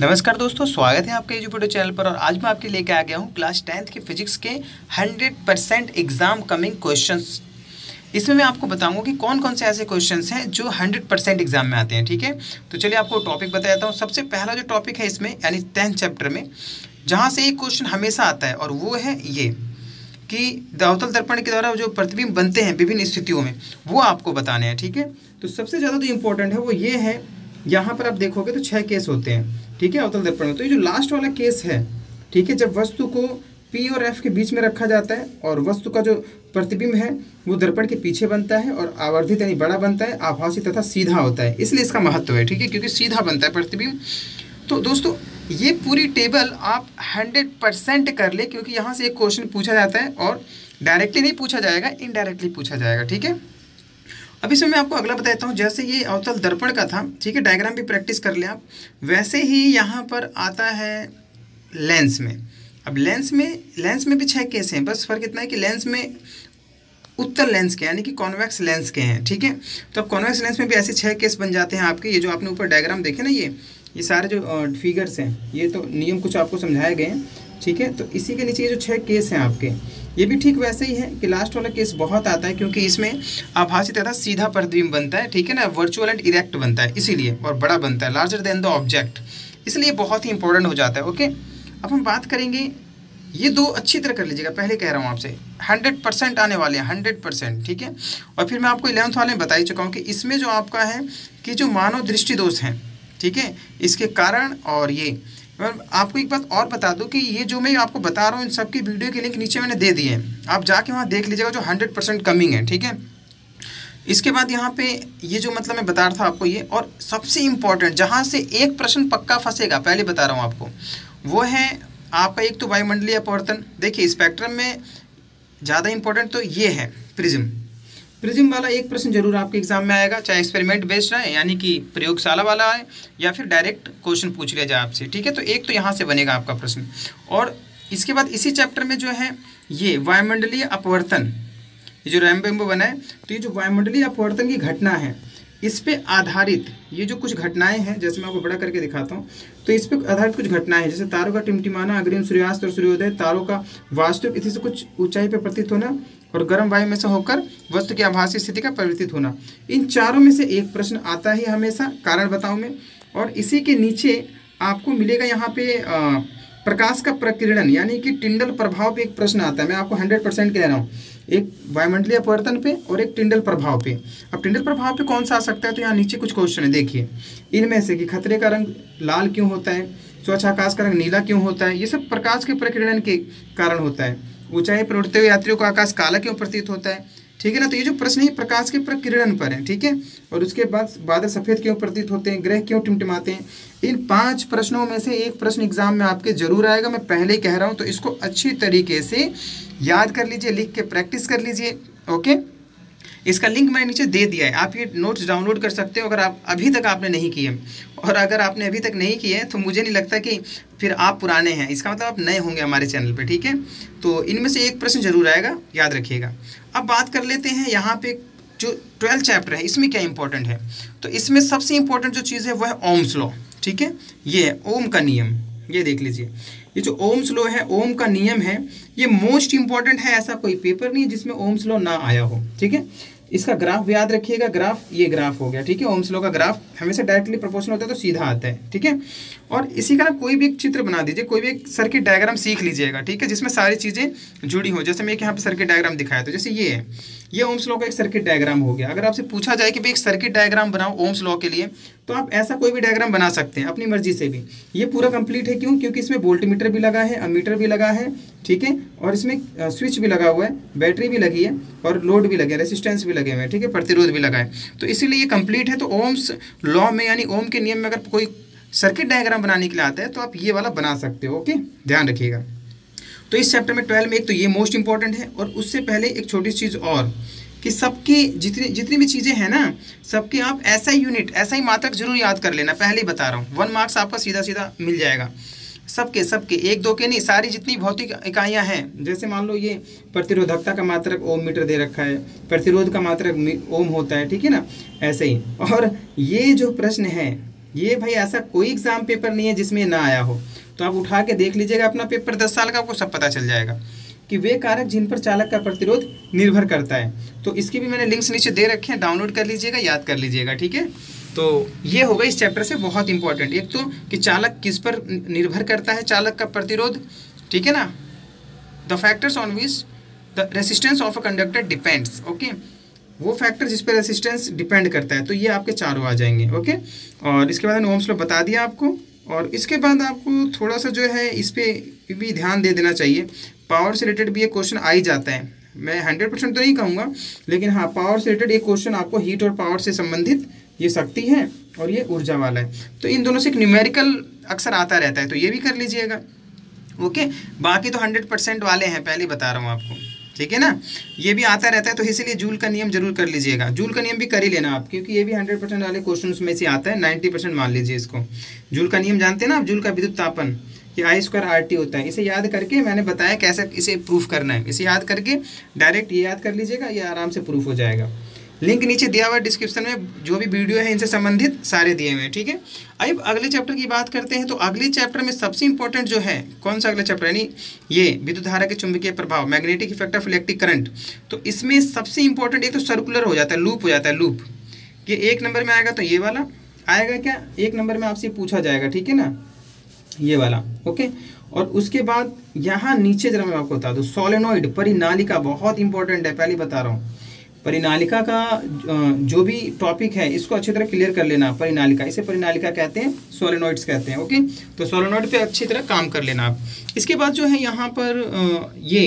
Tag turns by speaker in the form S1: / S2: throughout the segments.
S1: नमस्कार दोस्तों, स्वागत है आपके यूट्यूब चैनल पर। और आज मैं आपके लेके आ गया हूँ क्लास 10th के फिजिक्स के 100% एग्जाम कमिंग क्वेश्चंस। इसमें मैं आपको बताऊंगा कि कौन कौन से ऐसे क्वेश्चंस हैं जो 100% एग्जाम में आते हैं। ठीक है, तो चलिए आपको टॉपिक बता देता हूँ। सबसे पहला जो टॉपिक है इसमें यानी 10th चैप्टर में जहाँ से एक क्वेश्चन हमेशा आता है और वो है ये कि अवतल दर्पण के द्वारा जो प्रतिबिंब बनते हैं विभिन्न स्थितियों में, वो आपको बताने हैं। ठीक है, तो सबसे ज़्यादा जो इम्पोर्टेंट है वो ये है, यहाँ पर आप देखोगे तो 6 केस होते हैं। ठीक है, अवतल दर्पण में तो ये जो लास्ट वाला केस है, ठीक है, जब वस्तु को P और F के बीच में रखा जाता है और वस्तु का जो प्रतिबिंब है वो दर्पण के पीछे बनता है और आवर्धित यानी बड़ा बनता है, आभासी तथा सीधा होता है, इसलिए इसका महत्व है। ठीक है, क्योंकि सीधा बनता है प्रतिबिंब। तो दोस्तों ये पूरी टेबल आप 100% कर ले, क्योंकि यहाँ से एक क्वेश्चन पूछा जाता है और डायरेक्टली नहीं पूछा जाएगा, इनडायरेक्टली पूछा जाएगा। ठीक है, अब इसमें मैं आपको अगला बताता हूँ। जैसे ये अवतल दर्पण का था, ठीक है, डायग्राम भी प्रैक्टिस कर ले आप। वैसे ही यहाँ पर आता है लेंस में। अब लेंस में भी 6 केस हैं, बस फर्क इतना है कि लेंस में उत्तल लेंस के यानी कि कॉन्वेक्स लेंस के हैं। ठीक है, तो अब कॉन्वेक्स लेंस में भी ऐसे 6 केस बन जाते हैं आपके। ये जो आपने ऊपर डायग्राम देखे ना, ये सारे जो फिगर्स हैं, ये तो नियम कुछ आपको समझाए गए हैं। ठीक है, तो इसी के नीचे ये जो 6 केस हैं आपके, ये भी ठीक वैसे ही है कि लास्ट वाला केस बहुत आता है, क्योंकि इसमें आभासी तथा सीधा प्रतिबिंब बनता है। ठीक है ना, वर्चुअल एंड इरेक्ट बनता है इसीलिए, और बड़ा बनता है, लार्जर देन द ऑब्जेक्ट, इसलिए बहुत ही इंपॉर्टेंट हो जाता है। ओके, अब हम बात करेंगे, ये दो अच्छी तरह कर लीजिएगा, पहले कह रहा हूँ आपसे 100% आने वाले हैं, 100%। ठीक है, और फिर मैं आपको 11th वाले में बता ही चुका हूँ कि इसमें जो आपका है कि जो मानव दृष्टि दोष हैं, ठीक है, इसके कारण। और ये आपको एक बात और बता दूं कि ये जो मैं आपको बता रहा हूँ इन सब की वीडियो के लिंक नीचे मैंने दे दिए हैं, आप जाके वहाँ देख लीजिएगा, जो 100% कमिंग है। ठीक है, इसके बाद यहाँ पे ये जो मतलब मैं बता रहा था आपको ये, और सबसे इम्पॉर्टेंट जहाँ से एक प्रश्न पक्का फंसेगा, पहले बता रहा हूँ आपको, वो है आपका एक तो वायुमंडलीय अपवर्तन। देखिए स्पेक्ट्रम में ज़्यादा इंपॉर्टेंट तो ये है प्रिज्म वाला एक प्रश्न जरूर आपके एग्जाम में आएगा, चाहे एक्सपेरिमेंट बेस्ड रहे यानी कि प्रयोगशाला वाला आए या फिर डायरेक्ट क्वेश्चन पूछ लिया जाए आपसे। ठीक है, तो एक तो यहाँ से बनेगा आपका प्रश्न। और इसके बाद इसी चैप्टर में जो है ये वायुमंडलीय अपवर्तन, ये जो रैम्बो बना है, तो ये जो वायुमंडलीय अपवर्तन की घटना है, इस पे आधारित ये जो कुछ घटनाएं हैं, जैसे मैं आपको बड़ा करके दिखाता हूँ, तो इस पे आधारित कुछ घटनाएं हैं, जैसे तारों का टिमटिमाना, अग्रिम सूर्यास्त और सूर्योदय, तारों का वास्तविक स्थिति से कुछ ऊंचाई पर प्रतीत होना और गर्म वायु में से होकर वस्तु की आभासी स्थिति का परिवर्तित होना। इन चारों में से एक प्रश्न आता ही हमेशा, कारण बताओ में। और इसी के नीचे आपको मिलेगा यहाँ पे प्रकाश का प्रकीर्णन यानी कि टिंडल प्रभाव पे एक प्रश्न आता है। मैं आपको 100% कह रहा हूँ, एक वायुमंडलीय अपवर्तन पे और एक टिंडल प्रभाव पे। अब टिंडल प्रभाव पे कौन सा आ सकता है, तो यहाँ नीचे कुछ क्वेश्चन है, देखिए इनमें से कि खतरे का रंग लाल क्यों होता है, स्वच्छ आकाश का रंग नीला क्यों होता है, ये सब प्रकाश के प्रकीर्णन के कारण होता है। ऊंचाई पर उड़ते हुए यात्रियों का आकाश काला क्यों प्रतीत होता है। ठीक है ना, तो ये जो प्रश्न है प्रकाश के प्रकीर्णन पर है। ठीक है, और उसके बाद बादल सफ़ेद क्यों प्रतीत होते हैं, ग्रह क्यों टिमटिमाते हैं। इन 5 प्रश्नों में से एक प्रश्न एग्जाम में आपके जरूर आएगा, मैं पहले ही कह रहा हूँ, तो इसको अच्छी तरीके से याद कर लीजिए, लिख के प्रैक्टिस कर लीजिए। ओके, इसका लिंक मैंने नीचे दे दिया है, आप ये नोट्स डाउनलोड कर सकते हो अगर आप अभी तक आपने नहीं किए। और अगर आपने अभी तक नहीं किए तो मुझे नहीं लगता कि फिर आप पुराने हैं, इसका मतलब आप नए होंगे हमारे चैनल पे। ठीक है, तो इनमें से एक प्रश्न जरूर आएगा, याद रखिएगा। अब बात कर लेते हैं यहाँ पे जो 12 चैप्टर है, इसमें क्या इंपॉर्टेंट है। तो इसमें सबसे इंपॉर्टेंट जो चीज़ है वो है ओम्स लॉ। ठीक है, ये है ओम का नियम, ये देख लीजिए, ये जो ओम्स लॉ है, ओम का नियम है, ये मोस्ट इंपॉर्टेंट है। ऐसा कोई पेपर नहीं है जिसमें ओम्स लॉ ना आया हो। ठीक है, इसका ग्राफ भी याद रखिएगा, ग्राफ ये ग्राफ हो गया। ठीक है, ओम्स लॉ का ग्राफ हमेशा डायरेक्टली प्रोपोर्शनल होता है, तो सीधा आता है। ठीक है, और इसी का ना कोई भी एक चित्र बना दीजिए, कोई भी एक सर्किट डायग्राम सीख लीजिएगा। ठीक है, जिसमें सारी चीज़ें जुड़ी हो। जैसे मैं एक यहाँ पे सर्किट डायग्राम दिखाया, तो जैसे ये है, ये ओम्स लॉ का एक सर्किट डायग्राम हो गया। अगर आपसे पूछा जाए कि भाई एक सर्किट डायग्राम बनाओ ओम्स लॉ के लिए, तो आप ऐसा कोई भी डायग्राम बना सकते हैं अपनी मर्जी से भी। ये पूरा कंप्लीट है, क्यों, क्योंकि इसमें वोल्टमीटर भी लगा है, अमीटर भी लगा है। ठीक है, और इसमें स्विच भी लगा हुआ है, बैटरी भी लगी है और लोड भी लगे, रेसिस्टेंस भी लगे हुए हैं। ठीक है, प्रतिरोध भी लगा है, तो इसीलिए ये कंप्लीट है। तो ओम्स लॉ में यानी ओम के नियम में अगर कोई सर्किट डायग्राम बनाने के लिए आता है तो आप ये वाला बना सकते हो। ओके, ध्यान रखिएगा। तो इस चैप्टर में 12 में एक तो ये मोस्ट इंपॉर्टेंट है, और उससे पहले एक छोटी चीज़ और कि सबकी जितनी भी चीज़ें हैं ना, सबके आप ऐसा ही यूनिट, ऐसा ही मात्रक जरूर याद कर लेना। पहले ही बता रहा हूँ, 1 मार्क्स आपका सीधा सीधा मिल जाएगा। सबके 1-2 के नहीं, सारी जितनी भौतिक इकाइयाँ हैं। जैसे मान लो ये प्रतिरोधकता का मात्रक ओम मीटर दे रखा है, प्रतिरोध का मात्रक ओम होता है। ठीक है ना, ऐसे ही। और ये जो प्रश्न है ये भाई ऐसा कोई एग्जाम पेपर नहीं है जिसमें ना आया हो। तो आप उठा के देख लीजिएगा अपना पेपर 10 साल का, आपको सब पता चल जाएगा कि वे कारक जिन पर चालक का प्रतिरोध निर्भर करता है। तो इसकी भी मैंने लिंक्स नीचे दे रखे हैं, डाउनलोड कर लीजिएगा, याद कर लीजिएगा, ठीक है। तो ये होगा इस चैप्टर से बहुत इंपॉर्टेंट। एक तो कि चालक किस पर निर्भर करता है, चालक का प्रतिरोध, ठीक है ना, the factors on which the resistance of a conductor depends, okay, वो फैक्टर जिस पर रेसिस्टेंस डिपेंड करता है। तो ये आपके चारों आ जाएंगे, ओके। और इसके बाद ओम्स लॉ बता दिया आपको। और इसके बाद आपको थोड़ा सा जो है इस पर भी ध्यान दे देना चाहिए, पावर से रिलेटेड भी एक क्वेश्चन आ ही जाता है। मैं 100% तो नहीं कहूँगा, लेकिन हाँ पावर से रिलेटेड एक क्वेश्चन आपको हीट और पावर से संबंधित, ये शक्ति है और ये ऊर्जा वाला है, तो इन दोनों से एक न्यूमेरिकल अक्सर आता रहता है, तो ये भी कर लीजिएगा, ओके। बाकी तो 100% वाले हैं, पहले बता रहा हूँ आपको, ठीक है ना। ये भी आता रहता है, तो इसीलिए जूल का नियम जरूर कर लीजिएगा। जूल का नियम भी कर ही लेना आप, क्योंकि ये भी 100% वाले क्वेश्चन में से आता है, 90% मान लीजिए इसको। जूल का नियम जानते हैं ना आप, जूल का विद्युत तापन, ये I² RT होता है। इसे याद करके मैंने बताया कैसे इसे प्रूफ करना है, इसे याद करके डायरेक्ट ये याद कर लीजिएगा, ये आराम से प्रूफ हो जाएगा। लिंक नीचे दिया हुआ डिस्क्रिप्शन में, जो भी वीडियो है इनसे संबंधित सारे दिए हुए हैं, ठीक है। अब अगले चैप्टर की बात करते हैं। तो अगले चैप्टर में सबसे इंपॉर्टेंट जो है, कौन सा अगला चैप्टर, यानी ये विद्युत धारा के चुंबकीय प्रभाव, magnetic effect of electric current. तो इसमें सबसे इंपॉर्टेंट एक तो सर्कुलर हो जाता है, लूप हो जाता है, लूप। ये 1 नंबर में आएगा, तो ये वाला आएगा क्या, 1 नंबर में आपसे पूछा जाएगा, ठीक है ना, ये वाला, ओके। और उसके बाद यहाँ नीचे जरा मैं आपको बता दूँ, सोलेनॉइड, परिनालिका, बहुत इंपॉर्टेंट है, पहले बता रहा हूँ। परिनालिका का जो भी टॉपिक है इसको अच्छी तरह क्लियर कर लेना। परिनालिका, इसे परिनालिका कहते हैं, सोलेनॉइड्स कहते हैं, ओके। तो सोलेनॉइड पे अच्छी तरह काम कर लेना आप। इसके बाद जो है यहाँ पर ये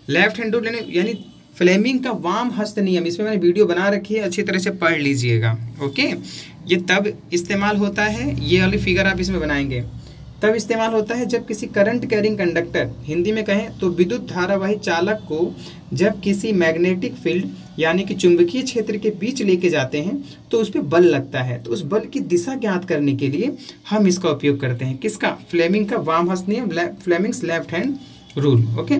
S1: लेफ्ट हैंड रूल, यानी फ्लेमिंग का वाम हस्त नियम, इसमें मैंने वीडियो बना रखी है, अच्छी तरह से पढ़ लीजिएगा, ओके। ये तब इस्तेमाल होता है, ये वाली फिगर आप इसमें बनाएंगे, तब इस्तेमाल होता है जब किसी करंट कैरिंग कंडक्टर, हिंदी में कहें तो विद्युत धारावाही चालक को जब किसी मैग्नेटिक फील्ड यानी कि चुंबकीय क्षेत्र के बीच लेके जाते हैं तो उस पर बल लगता है। तो उस बल की दिशा ज्ञात करने के लिए हम इसका उपयोग करते हैं, किसका, फ्लेमिंग का वाम हस्त नियम, Fleming's left hand rule, okay.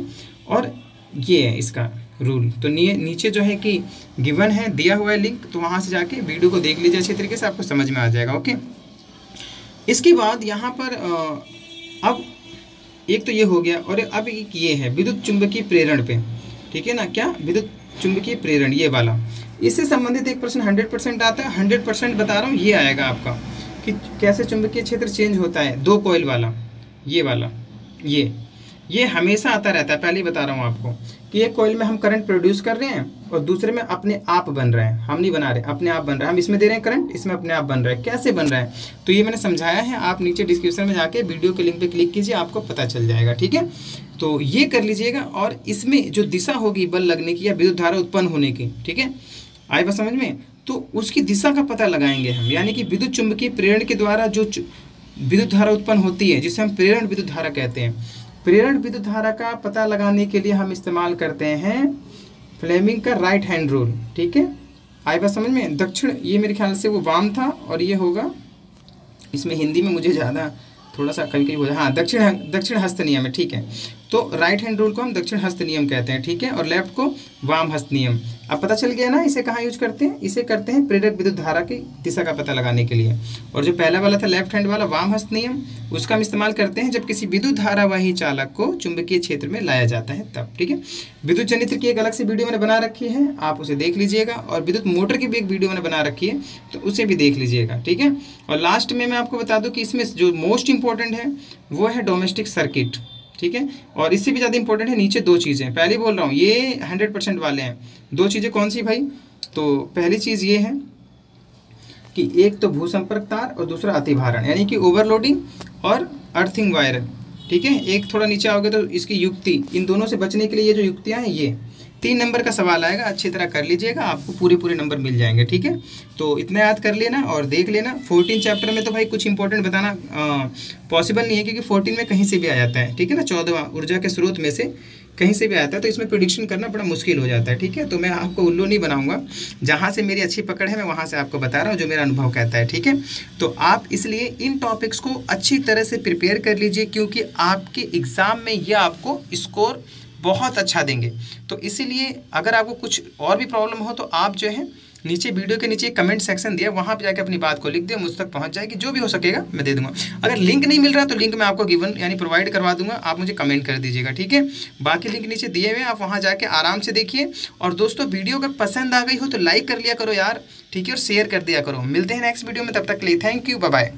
S1: और ये है इसका रूल। तो नीचे जो है कि गिवन है, दिया हुआ है लिंक, तो वहाँ से जाके वीडियो को देख लीजिए अच्छी तरीके से, आपको समझ में आ जाएगा, ओके। इसके बाद यहाँ पर अब एक तो ये हो गया, और अब एक ये है विद्युत चुंबकीय प्रेरण पे, ठीक है ना, क्या, विद्युत चुंबकीय प्रेरण, ये वाला, इससे संबंधित एक प्रश्न 100% आता है, 100% बता रहा हूँ, ये आएगा आपका कि कैसे चुंबकीय क्षेत्र चेंज होता है, 2 कॉइल वाला, ये वाला, ये हमेशा आता रहता है, पहले ही बता रहा हूँ आपको कि एक कॉइल में हम करंट प्रोड्यूस कर रहे हैं और दूसरे में अपने आप बन रहा है, हम नहीं बना रहे, अपने आप बन रहा है, हम इसमें दे रहे हैं करंट, इसमें अपने आप बन रहा है। कैसे बन रहा है, तो ये मैंने समझाया है, आप नीचे डिस्क्रिप्शन में जाके वीडियो के लिंक पे क्लिक कीजिए, आपको पता चल जाएगा, ठीक है। तो ये कर लीजिएगा। और इसमें जो दिशा होगी बल लगने की या विद्युत धारा उत्पन्न होने की, ठीक है, आए बात समझ में, तो उसकी दिशा का पता लगाएंगे हम, यानी कि विद्युत चुंबकीय प्रेरण के द्वारा जो विद्युत धारा उत्पन्न होती है, जिसे हम प्रेरण विद्युत धारा कहते हैं, प्रेरण विद्युत धारा का पता लगाने के लिए हम इस्तेमाल करते हैं फ्लेमिंग का राइट हैंड रूल, ठीक है, आई बात समझ में। दक्षिण, ये मेरे ख्याल से वो वाम था, और ये होगा, इसमें हिंदी में मुझे ज़्यादा थोड़ा सा कहीं हो जाए, हाँ, दक्षिण हस्त नियम है, ठीक है। तो राइट हैंड रूल को हम दक्षिण हस्त नियम कहते हैं, ठीक है, और लेफ्ट को वाम हस्त नियम। अब पता चल गया ना, इसे कहाँ यूज करते हैं, इसे करते हैं प्रेरक विद्युत धारा की दिशा का पता लगाने के लिए। और जो पहला वाला था लेफ्ट हैंड वाला वाम हस्त नियम, उसका हम इस्तेमाल करते हैं जब किसी विद्युत धारावाही चालक को चुंबकीय क्षेत्र में लाया जाता है तब, ठीक है। विद्युत जनित्र की एक अलग से वीडियो मैंने बना रखी है, आप उसे देख लीजिएगा, और विद्युत मोटर की भी एक वीडियो मैंने बना रखी है, तो उसे भी देख लीजिएगा, ठीक है। और लास्ट में मैं आपको बता दूं कि इसमें जो मोस्ट इंपॉर्टेंट है वो है डोमेस्टिक सर्किट, ठीक है। और इससे भी ज़्यादा इंपॉर्टेंट है नीचे 2 चीज़ें, पहले बोल रहा हूँ ये 100% वाले हैं। 2 चीज़ें कौन सी भाई, तो पहली चीज़ ये है कि एक तो भूसंपर्क तार और दूसरा अतिभारण, यानी कि ओवरलोडिंग और अर्थिंग वायर, ठीक है। एक थोड़ा नीचे आओगे तो इसकी युक्ति, इन दोनों से बचने के लिए ये जो युक्तियाँ हैं, ये 3 नंबर का सवाल आएगा, अच्छी तरह कर लीजिएगा, आपको पूरे नंबर मिल जाएंगे, ठीक है। तो इतना याद कर लेना और देख लेना। 14 चैप्टर में तो भाई कुछ इंपॉर्टेंट बताना पॉसिबल नहीं है, क्योंकि 14 में कहीं से भी आ जाता है, ठीक है ना, 14वां ऊर्जा के स्रोत में से कहीं से भी आता है, तो इसमें प्रेडिक्शन करना बड़ा मुश्किल हो जाता है, ठीक है। तो मैं आपको उल्लू नहीं बनाऊंगा, जहाँ से मेरी अच्छी पकड़ है मैं वहाँ से आपको बता रहा हूँ, जो मेरा अनुभव कहता है, ठीक है। तो आप इसलिए इन टॉपिक्स को अच्छी तरह से प्रिपेयर कर लीजिए, क्योंकि आपके एग्ज़ाम में ये आपको स्कोर बहुत अच्छा देंगे। तो इसीलिए अगर आपको कुछ और भी प्रॉब्लम हो तो आप जो है नीचे वीडियो के नीचे कमेंट सेक्शन दिया, वहाँ पे जाकर अपनी बात को लिख दिया, मुझ तक पहुँच जाएगी, जो भी हो सकेगा मैं दे दूंगा। अगर लिंक नहीं मिल रहा तो लिंक मैं आपको गिवन यानी प्रोवाइड करवा दूंगा, आप मुझे कमेंट कर दीजिएगा, ठीक है। बाकी लिंक नीचे दिए हुए, आप वहाँ जाके आराम से देखिए। और दोस्तों वीडियो अगर पसंद आ गई हो तो लाइक कर लिया करो यार, ठीक है, और शेयर कर दिया करो। मिलते हैं नेक्स्ट वीडियो में, तब तक के लिए थैंक यू, बाय बाय।